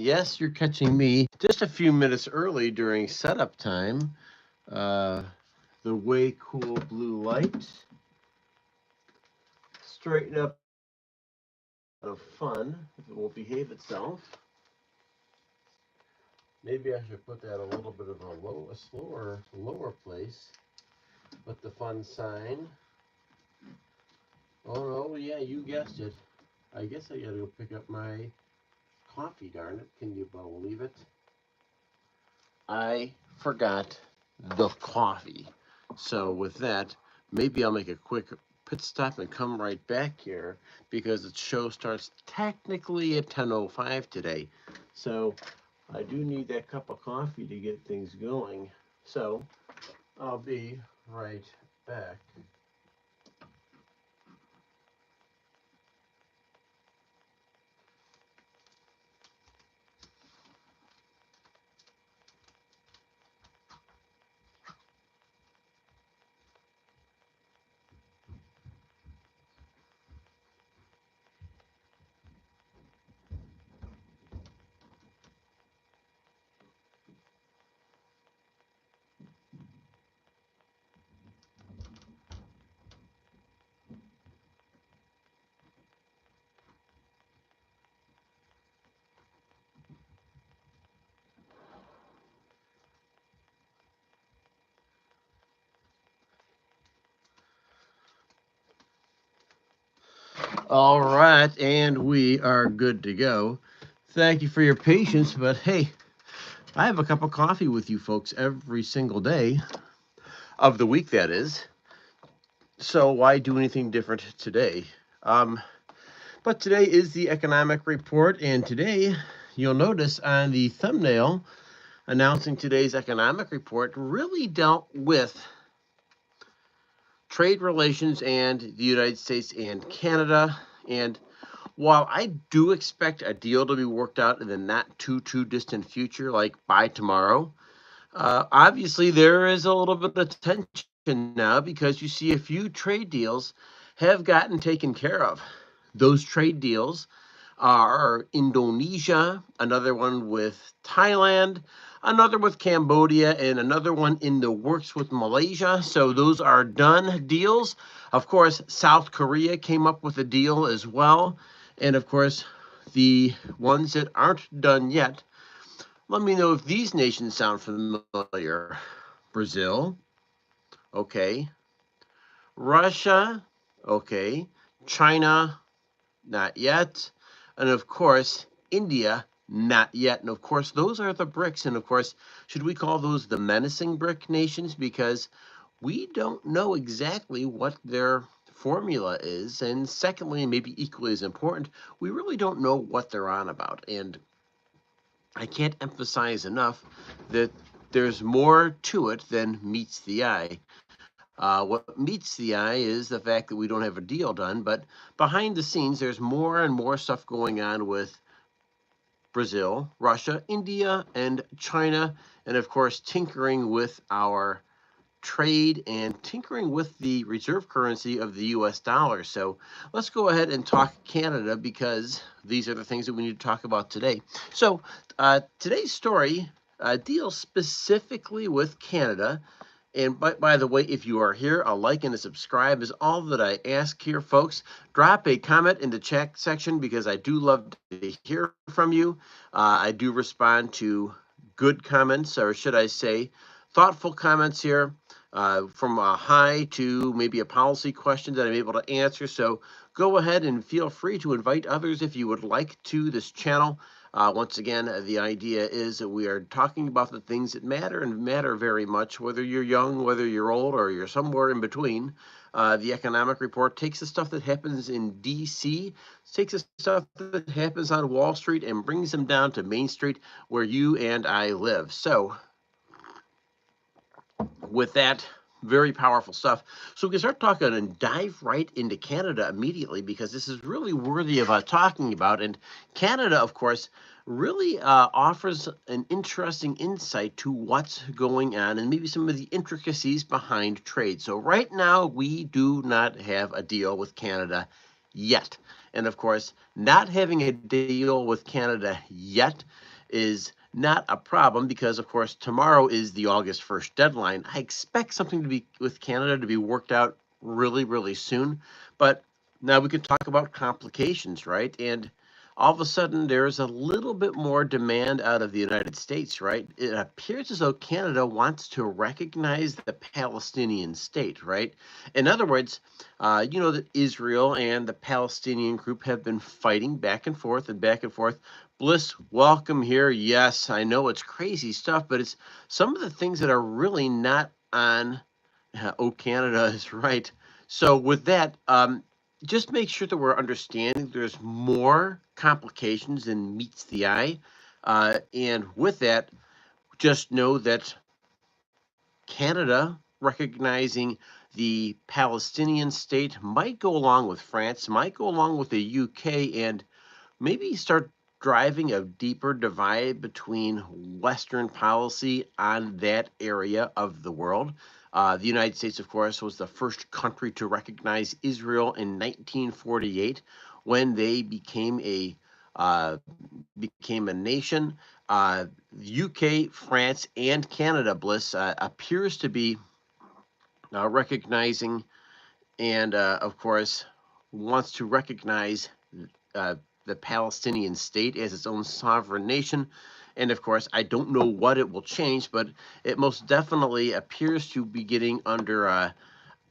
yes, you're catching me just a few minutes early during setup time. Uh, the Way Cool Blue Light. Straighten up of fun if it won't behave itself. Maybe I should put that a little bit of a slower, lower place. Put the fun sign. Oh no, yeah, you guessed it. I guess I gotta go pick up my coffee, darn it. Can you believe it? I forgot the coffee. So with that, maybe I'll make a quick pit stop and come right back here because the show starts technically at 10:05 today. So I do need that cup of coffee to get things going. So I'll be right back. All right, and we are good to go. Thank you for your patience, but hey, I have a cup of coffee with you folks every single day of the week, that is. So why do anything different today? But today is the economic report, and today you'll notice on the thumbnail announcing today's economic report really dealt with trade relations and the United States and Canada. And while I do expect a deal to be worked out in the not too distant future, like by tomorrow, obviously there is a little bit of tension now because you see a few trade deals have gotten taken care of. Those trade deals are Indonesia, another one with Thailand, another with Cambodia, and another one in the works with Malaysia. So those are done deals. Of course, South Korea came up with a deal as well. And of course, the ones that aren't done yet, let me know if these nations sound familiar. Brazil, okay. Russia, okay. China, not yet. And of course, India, not yet. And of course, those are the BRICS. And of course, should we call those the menacing BRIC nations? Because we don't know exactly what their formula is. And secondly, and maybe equally as important, we really don't know what they're on about. And I can't emphasize enough that there's more to it than meets the eye. What meets the eye is the fact that we don't have a deal done, but behind the scenes, there's more and more stuff going on with Brazil, Russia, India, and China, and of course, tinkering with our trade and tinkering with the reserve currency of the US dollar. So let's go ahead and talk Canada because these are the things that we need to talk about today. So today's story deals specifically with Canada. And by the way, if you are here, a like and a subscribe is all that I ask here, folks. Drop a comment in the chat section because I do love to hear from you. I do respond to good comments, or should I say, thoughtful comments here, from a high to maybe a policy question that I'm able to answer. So go ahead and feel free to invite others if you would like to this channel. Once again, the idea is that we are talking about the things that matter and matter very much, whether you're young, whether you're old, or you're somewhere in between. The economic report takes the stuff that happens in D.C., takes the stuff that happens on Wall Street, and brings them down to Main Street where you and I live. So with that, very powerful stuff. So we can start talking and dive right into Canada immediately because this is really worthy of talking about. And Canada, of course, really offers an interesting insight to what's going on and maybe some of the intricacies behind trade. So right now, we do not have a deal with Canada yet. And of course, not having a deal with Canada yet is not a problem because, of course, tomorrow is the August 1st deadline. I expect something to be with Canada to be worked out really, really soon. But now we can talk about complications, right? And all of a sudden, there's a little bit more demand out of the United States, right? It appears as though Canada wants to recognize the Palestinian state, right? In other words, you know that Israel and the Palestinian group have been fighting back and forth and back and forth. Bliss, welcome here. Yes, I know it's crazy stuff, but it's some of the things that are really not on. Oh, Canada is right. So with that, just make sure that we're understanding there's more complications than meets the eye. And with that, just know that Canada recognizing the Palestinian state might go along with France, might go along with the UK, and maybe start driving a deeper divide between Western policy on that area of the world. The United States, of course, was the first country to recognize Israel in 1948 when they uh, became a nation. UK, France, and Canada, Bliss, appears to be recognizing and, of course, wants to recognize uh, the Palestinian state as its own sovereign nation. And of course, I don't know what it will change, but it most definitely appears to be getting under at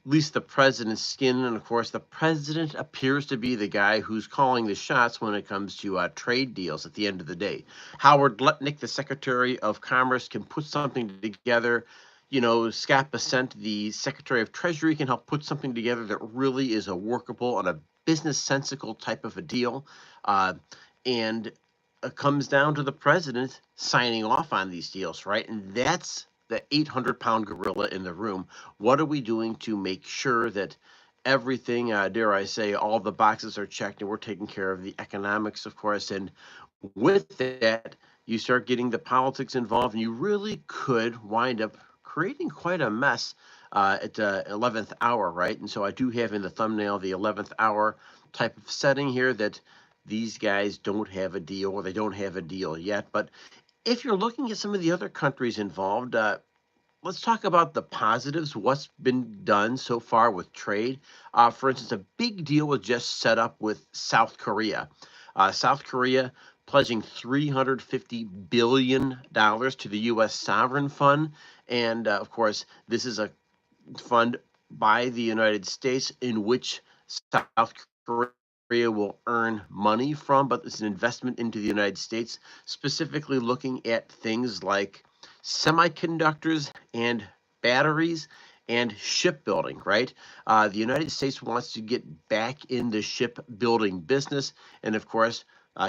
least the president's skin. And of course, the president appears to be the guy who's calling the shots when it comes to trade deals at the end of the day. Howard Lutnick, the Secretary of Commerce, can put something together. You know, Scott Bessent, the Secretary of Treasury, can help put something together that really is a workable and a business sensical type of a deal. And it comes down to the president signing off on these deals, right? And that's the 800-pound gorilla in the room. What are we doing to make sure that everything, dare I say, all the boxes are checked and we're taking care of the economics, of course. And with that, you start getting the politics involved, and you really could wind up creating quite a mess at the 11th hour, right? And so I do have in the thumbnail the 11th hour type of setting here that these guys don't have a deal or they don't have a deal yet. But if you're looking at some of the other countries involved, let's talk about the positives, what's been done so far with trade. For instance, a big deal was just set up with South Korea. South Korea pledging $350 billion to the U.S. Sovereign Fund. And of course, this is a fund by the United States in which South Korea will earn money from, but it's an investment into the United States, specifically looking at things like semiconductors and batteries and shipbuilding, right? The United States wants to get back in the shipbuilding business, and of course,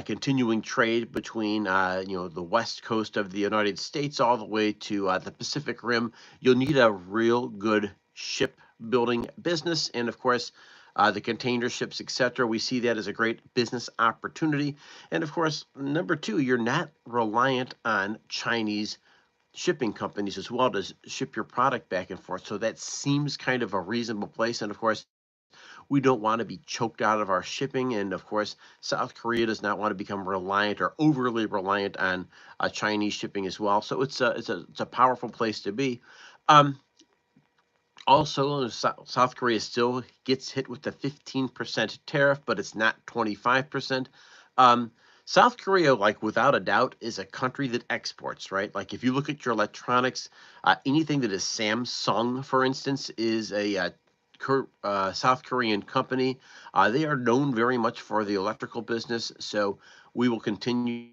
continuing trade between the west coast of the United States all the way to the Pacific Rim. You'll need a real good shipbuilding business, and of course, the container ships, etc. We see that as a great business opportunity. And of course, number two, you're not reliant on Chinese shipping companies as well to ship your product back and forth. So that seems kind of a reasonable place. And of course, we don't want to be choked out of our shipping. And of course, South Korea does not want to become reliant or overly reliant on Chinese shipping as well. So it's a powerful place to be. Also, South Korea still gets hit with the 15% tariff, but it's not 25%. South Korea, like without a doubt, is a country that exports, right? Like if you look at your electronics, anything that is Samsung, for instance, is a South Korean company. They are known very much for the electrical business, so we will continue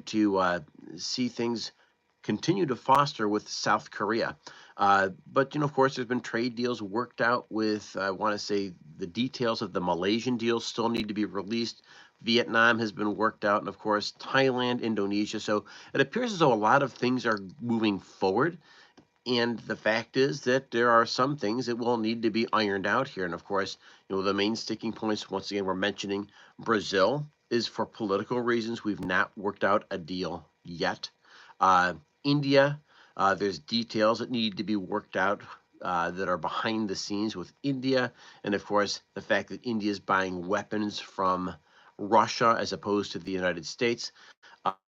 to see things continue to foster with South Korea. But, of course, there's been trade deals worked out with, I want to say, the details of the Malaysian deal still need to be released. Vietnam has been worked out, and of course, Thailand, Indonesia. So it appears as though a lot of things are moving forward. And the fact is that there are some things that will need to be ironed out here. And of course, the main sticking points, once again, we're mentioning Brazil is for political reasons. We've not worked out a deal yet. India, there's details that need to be worked out that are behind the scenes with India. And of course, the fact that India is buying weapons from Russia as opposed to the United States.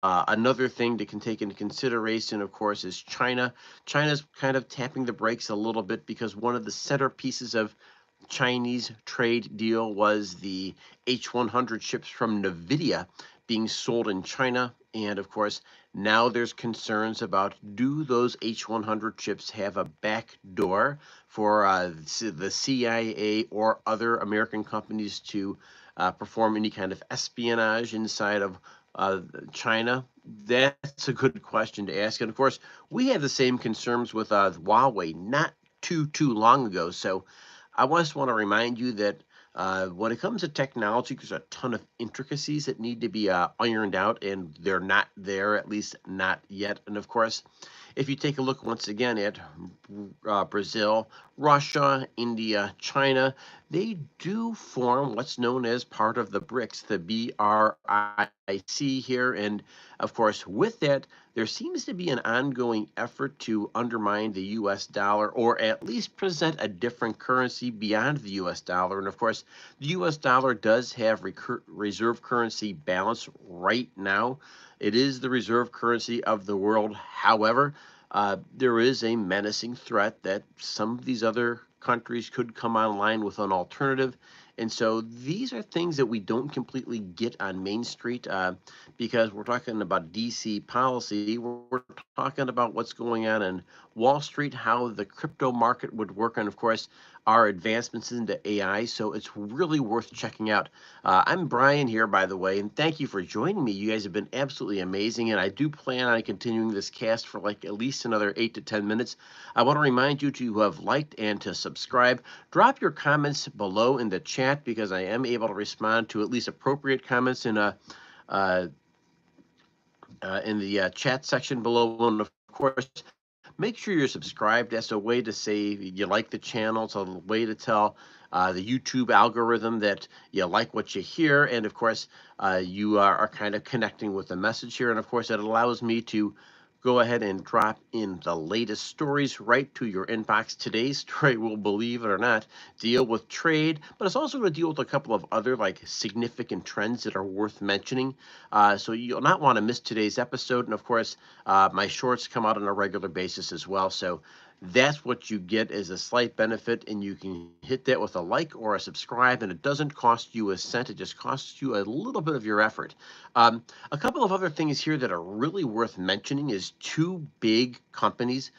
Another thing to take into consideration, of course, is China. China's kind of tapping the brakes a little bit because one of the centerpieces of Chinese trade deal was the H100 chips from NVIDIA being sold in China. And of course, now there's concerns about, do those H100 chips have a back door for the CIA or other American companies to perform any kind of espionage inside of China? That's a good question to ask. And of course, we had the same concerns with Huawei not too long ago. So I just want to remind you that when it comes to technology, there's a ton of intricacies that need to be ironed out, and they're not there, at least not yet. And of course, if you take a look once again at Brazil, Russia, India, China, they do form what's known as part of the BRICS, the BRIC here. And of course, with that, there seems to be an ongoing effort to undermine the US dollar, or at least present a different currency beyond the US dollar. And of course, the US dollar does have reserve currency balance right now. It is the reserve currency of the world. However, there is a menacing threat that some of these other countries could come online with an alternative. And so these are things that we don't completely get on Main Street because we're talking about DC policy. We're talking about what's going on in Wall Street, how the crypto market would work, and of course, our advancements into AI. So it's really worth checking out. I'm Brian here, by the way, and thank you for joining me. You guys have been absolutely amazing, and I do plan on continuing this cast for like at least another 8 to 10 minutes. I want to remind you to have liked and to subscribe. Drop your comments below in the chat because I am able to respond to at least appropriate comments in the chat section below. And of course, make sure you're subscribed. That's a way to say you like the channel. It's a way to tell the YouTube algorithm that you like what you hear. And of course, you are kind of connecting with the message here. And of course, it allows me to go ahead and drop in the latest stories right to your inbox. Today's story will, believe it or not, deal with trade, but it's also going to deal with a couple of other like significant trends that are worth mentioning. So you'll not want to miss today's episode. And of course, my shorts come out on a regular basis as well. So that's what you get as a slight benefit, and you can hit that with a like or a subscribe, and it doesn't cost you a cent. It just costs you a little bit of your effort. A couple of other things here that are really worth mentioning is two big companies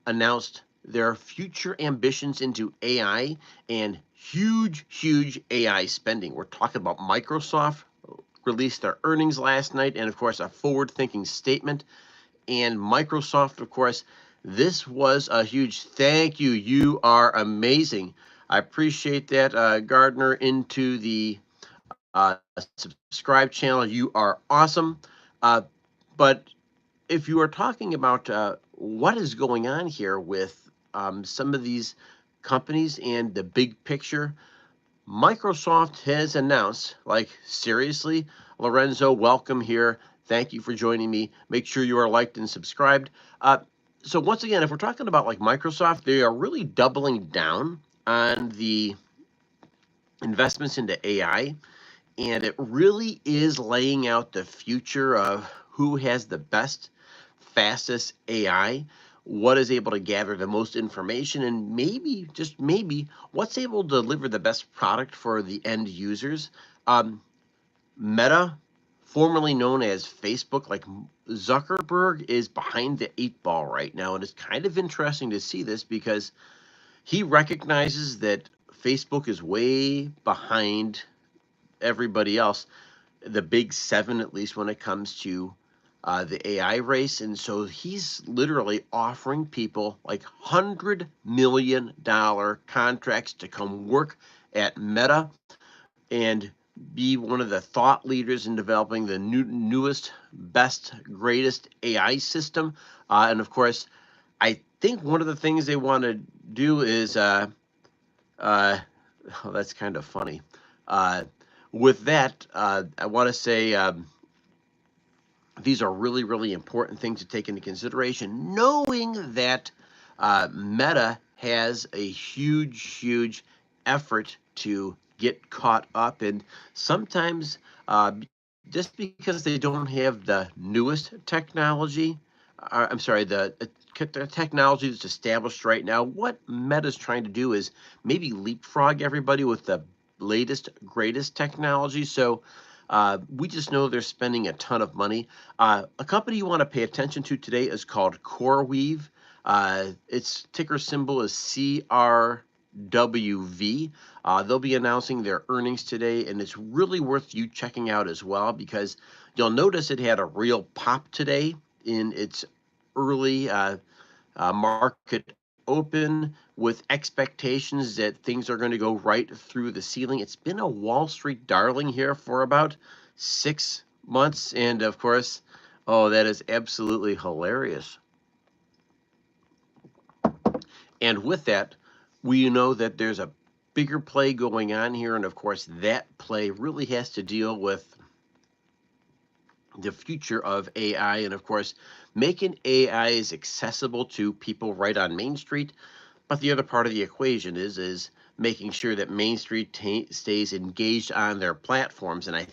announced their future ambitions into AI and huge AI spending. We're talking about Microsoft released their earnings last night, and of course, a forward-thinking statement. And Microsoft, of course, this was a huge thank you. You are amazing. I appreciate that, Gardner, into the subscribe channel. You are awesome. But if you are talking about what is going on here with some of these companies and the big picture, Microsoft has announced, like, seriously, Lorenzo, welcome here. Thank you for joining me. Make sure you are liked and subscribed. So once again, if we're talking about like Microsoft, they are really doubling down on the investments into AI, and it really is laying out the future of who has the best, fastest AI, what is able to gather the most information, and maybe, just maybe, what's able to deliver the best product for the end users. Meta, formerly known as Facebook, like Zuckerberg is behind the 8 ball right now, and it's kind of interesting to see this because he recognizes that Facebook is way behind everybody else, the big seven, at least when it comes to the AI race. And so he's literally offering people like $100 million contracts to come work at Meta and be one of the thought leaders in developing the newest, best, greatest AI system. And of course, I think one of the things they want to do is, oh, that's kind of funny. With that, I want to say these are really important things to take into consideration, knowing that Meta has a huge effort to get caught up, and sometimes just because they don't have the newest technology, I'm sorry, the technology that's established right now, what Meta's trying to do is maybe leapfrog everybody with the latest, greatest technology. So we just know they're spending a ton of money. A company you want to pay attention to today is called CoreWeave. Its ticker symbol is CRWV. They'll be announcing their earnings today, and it's really worth you checking out as well because you'll notice it had a real pop today in its early market open with expectations that things are going to go right through the ceiling. It's been a Wall Street darling here for about 6 months, and of course, oh, that is absolutely hilarious. And with that, we know that there's a bigger play going on here. And of course, that play really has to deal with the future of AI. And of course, making AI as accessible to people right on Main Street. But the other part of the equation is making sure that Main Street stays engaged on their platforms. And I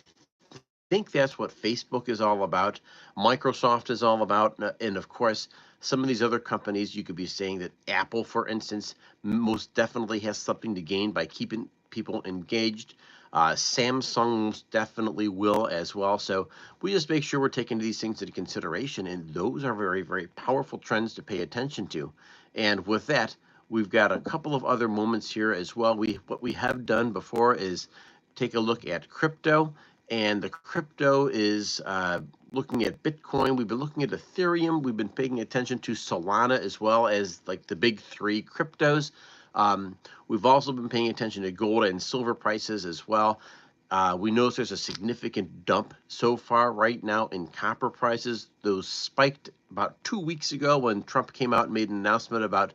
think that's what Facebook is all about, Microsoft is all about, and of course, some of these other companies, you could be saying that Apple, for instance, most definitely has something to gain by keeping people engaged. Samsung definitely will as well. So we just make sure we're taking these things into consideration, and those are very, very powerful trends to pay attention to. And with that, we've got a couple of other moments here as well. What we have done before is take a look at crypto, and the crypto is looking at Bitcoin. We've been looking at Ethereum. We've been paying attention to Solana as well as like the big three cryptos. We've also been paying attention to gold and silver prices as well. We notice there's a significant dump so far right now in copper prices. Those spiked about 2 weeks ago when Trump came out and made an announcement about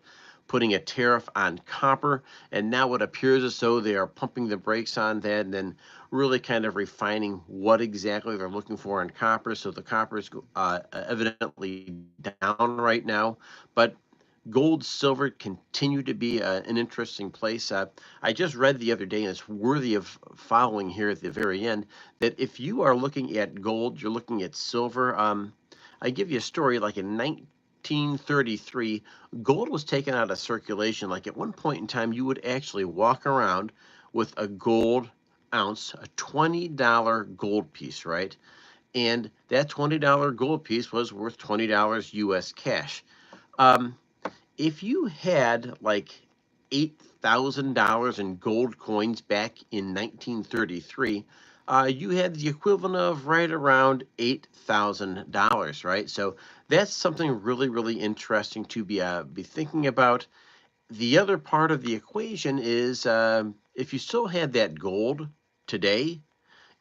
putting a tariff on copper, and now it appears as though they are pumping the brakes on that and then really kind of refining what exactly they're looking for in copper. So the copper is evidently down right now, but gold, silver continue to be an interesting place. I just read the other day, and it's worthy of following here at the very end, that if you are looking at gold, you're looking at silver. I give you a story like in 1933, gold was taken out of circulation. Like at one point in time, you would actually walk around with a gold ounce, a $20 gold piece, right? And that $20 gold piece was worth $20 US cash. If you had like $8,000 in gold coins back in 1933, you had the equivalent of right around $8,000, right? So that's something really, really interesting to be thinking about. The other part of the equation is if you still had that gold today,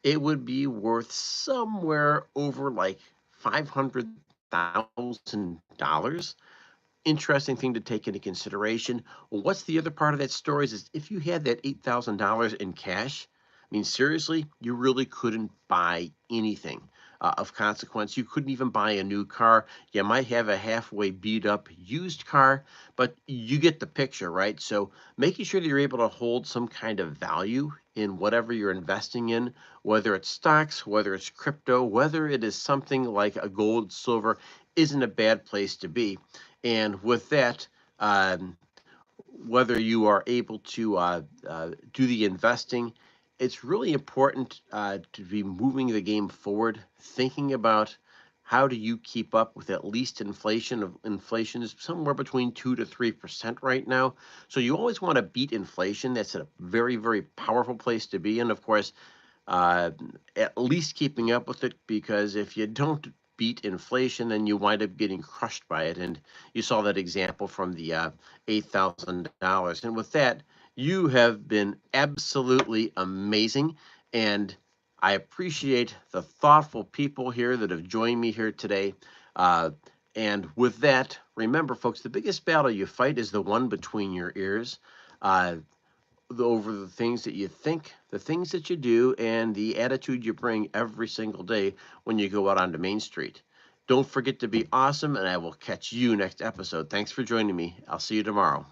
it would be worth somewhere over like $500,000. Interesting thing to take into consideration. Well, what's the other part of that story is if you had that $8,000 in cash, I mean, seriously, you really couldn't buy anything of consequence. You couldn't even buy a new car. You might have a halfway beat up used car, but you get the picture, right? So making sure that you're able to hold some kind of value in whatever you're investing in, whether it's stocks, whether it's crypto, whether it is something like a gold, silver, isn't a bad place to be. And with that, whether you are able to do the investing, it's really important to be moving the game forward, thinking about how do you keep up with at least inflation. Inflation is somewhere between 2 to 3% right now. So you always want to beat inflation. That's a very, very powerful place to be. And of course, at least keeping up with it, because if you don't beat inflation, then you wind up getting crushed by it. And you saw that example from the $8,000. And with that, you have been absolutely amazing. And I appreciate the thoughtful people here that have joined me here today. And with that, remember, folks, the biggest battle you fight is the one between your ears. Over the things that you think, the things that you do, and the attitude you bring every single day when you go out onto Main Street. Don't forget to be awesome, and I will catch you next episode. Thanks for joining me. I'll see you tomorrow.